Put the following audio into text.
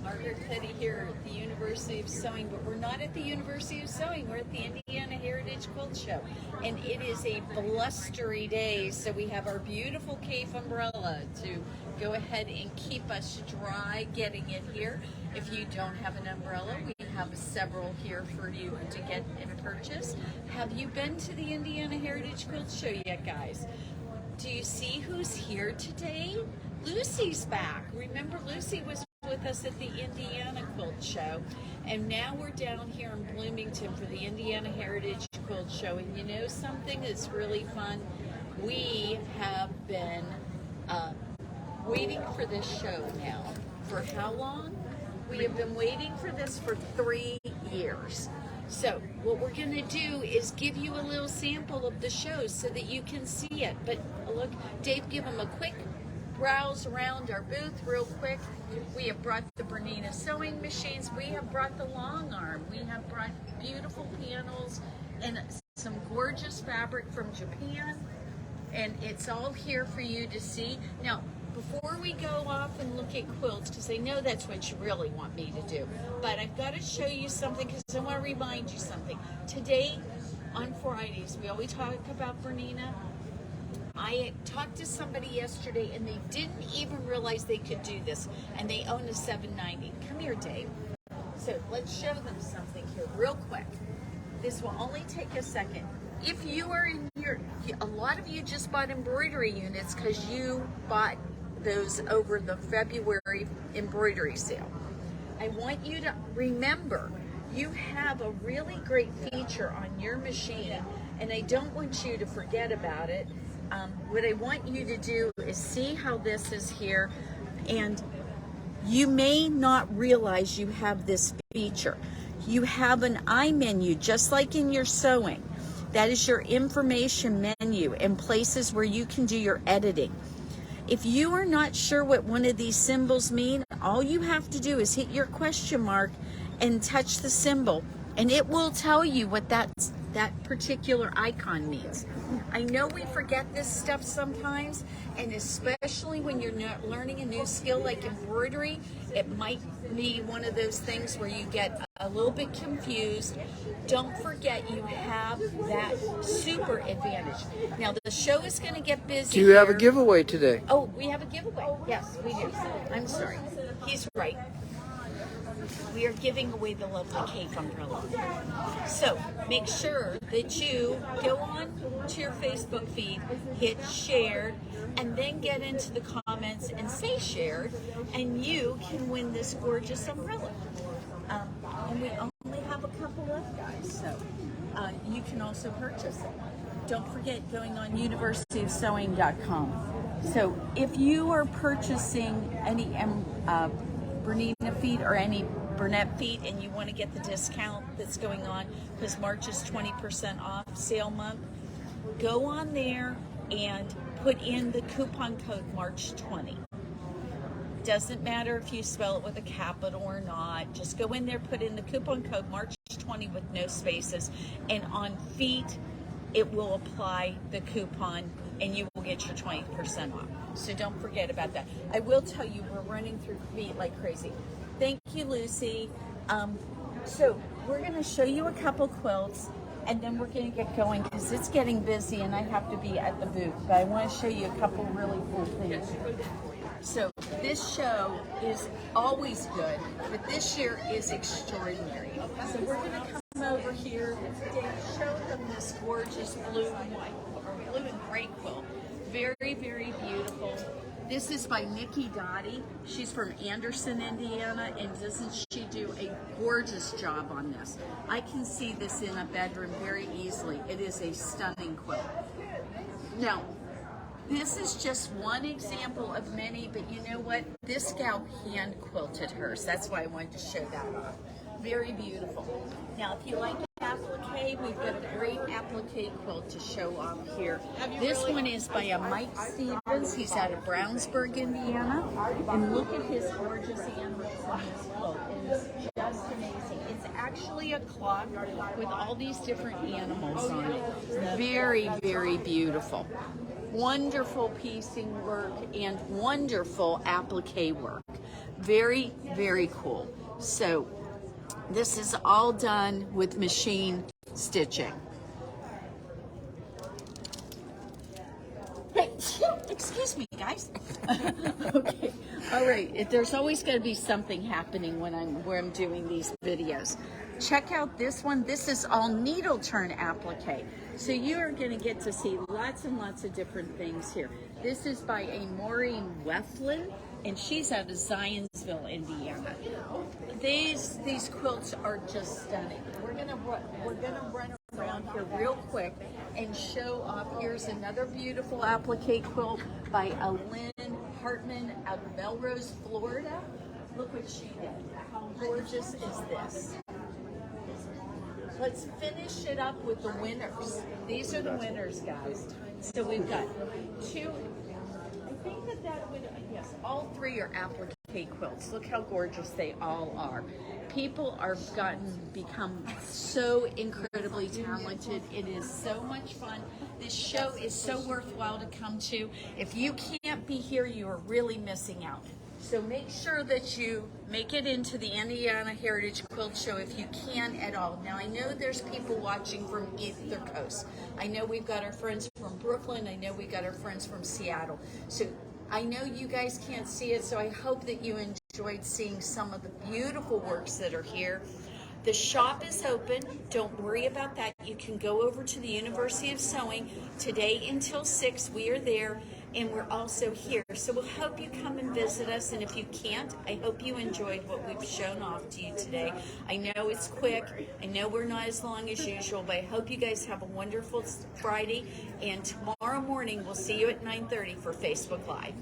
Margaret Petty here at the University of Sewing, but we're not at the University of Sewing. We're at the Indiana Heritage Quilt Show, and it is a blustery day, so we have our beautiful Cape umbrella to go ahead and keep us dry getting in here. If you don't have an umbrella, we have several here for you to get and purchase. Have you been to the Indiana Heritage Quilt Show yet, guys? Do you see who's here today? Lucy's back. Remember, Lucy was with us at the Indiana Quilt Show, and now we're down here in Bloomington for the Indiana Heritage Quilt Show. And you know something that's really fun? We have been waiting for this show now. For how long? We have been waiting for this for 3 years. So what we're going to do is give you a little sample of the show so that you can see it. But look, Dave, give them a quick browse around our booth real quick. We have brought the Bernina sewing machines. We have brought the Longarm. We have brought beautiful panels and some gorgeous fabric from Japan. And it's all here for you to see. Now, before we go off and look at quilts, because I know that's what you really want me to do, but I've got to show you something because I want to remind you something. Today, on Fridays, we always talk about Bernina. I talked to somebody yesterday and they didn't even realize they could do this, and they own a 790. Come here, Dave. So let's show them something here real quick. This will only take a second. If you are in your, a lot of you just bought embroidery units because you bought those over the February embroidery sale. I want you to remember, you have a really great feature on your machine, and I don't want you to forget about it. What I want you to do is see how this is here, and you may not realize you have this feature. You have an I menu, just like in your sewing. That is your information menu and places where you can do your editing. If you are not sure what one of these symbols mean, all you have to do is hit your question mark and touch the symbol, and it will tell you what that particular icon means. I know we forget this stuff sometimes, and especially when you're not learning a new skill like embroidery, it might be one of those things where you get a little bit confused. Don't forget you have that super advantage. Now the show is going to get busy. Do you have a giveaway today? Oh, we have a giveaway. Yes, we do. I'm sorry. He's right. We are giving away the lovely Cape umbrella. So make sure that you go on to your Facebook feed, hit shared, and then get into the comments and say shared, and you can win this gorgeous umbrella. And we only have a couple left, guys, so you can also purchase it. Don't forget going on universityofsewing.com. So if you are purchasing any Bernina feet or any Bernette feet and you want to get the discount that's going on, because March is 20% off sale month, go on there and put in the coupon code March 20. Doesn't matter if you spell it with a capital or not. Just go in there, put in the coupon code March 20 with no spaces, and on feet it will apply the coupon and you will get your 20% off. So don't forget about that. I will tell you, we're running through feet like crazy. Thank you, Lucy. So we're going to show you a couple quilts, and then we're going to get going because it's getting busy and I have to be at the booth. But I want to show you a couple really cool things. So this show is always good, but this year is extraordinary. So we're going to come over here today to show them this gorgeous blue and white, or blue and gray quilt. Very, very beautiful. This is by Nikki Dottie. She's from Anderson, Indiana, and doesn't she do a gorgeous job on this? I can see this in a bedroom very easily. It is a stunning quilt. Now, this is just one example of many, but you know what? This gal hand quilted hers. That's why I wanted to show that off. Very beautiful. Now, if you like applique, we've got a great applique quilt to show off here. This one is by a Mike Stevens. He's out of Brownsburg, Indiana. And look at his gorgeous animals on this quilt. It is just amazing. It's actually a cloth with all these different animals on it. Very, very beautiful. Wonderful piecing work and wonderful applique work. Very, very cool. So this is all done with machine stitching. Excuse me, guys. Okay. All right. There's always going to be something happening when I'm doing these videos. Check out this one. This is all needle turn applique. So you are going to get to see lots and lots of different things here. This is by a Maureen Wethlin, and she's out of Zionsville, Indiana. These quilts are just stunning. We're gonna run around here real quick and show off. Here's another beautiful applique quilt by Lynn Hartman out of Melrose, Florida. Look what she did. How gorgeous is this? Let's finish it up with the winners. These are the winners, guys. So we've got two. I think that would, yes, all three are applique quilts. Look how gorgeous they all are. People are become so incredibly talented. It is so much fun. This show is so worthwhile to come to. If you can't be here, you are really missing out. So make sure that you make it into the Indiana Heritage Quilt Show if you can at all. Now, I know there's people watching from either coast. I know we've got our friends from Brooklyn. I know we got our friends from Seattle. So I know you guys can't see it, so I hope that you enjoyed seeing some of the beautiful works that are here. The shop is open. Don't worry about that. You can go over to the University of Sewing today until 6. We are there, and we're also here. So we'll hope you come and visit us, and if you can't, I hope you enjoyed what we've shown off to you today. I know it's quick. I know we're not as long as usual, but I hope you guys have a wonderful Friday, and tomorrow morning we'll see you at 9:30 for Facebook Live.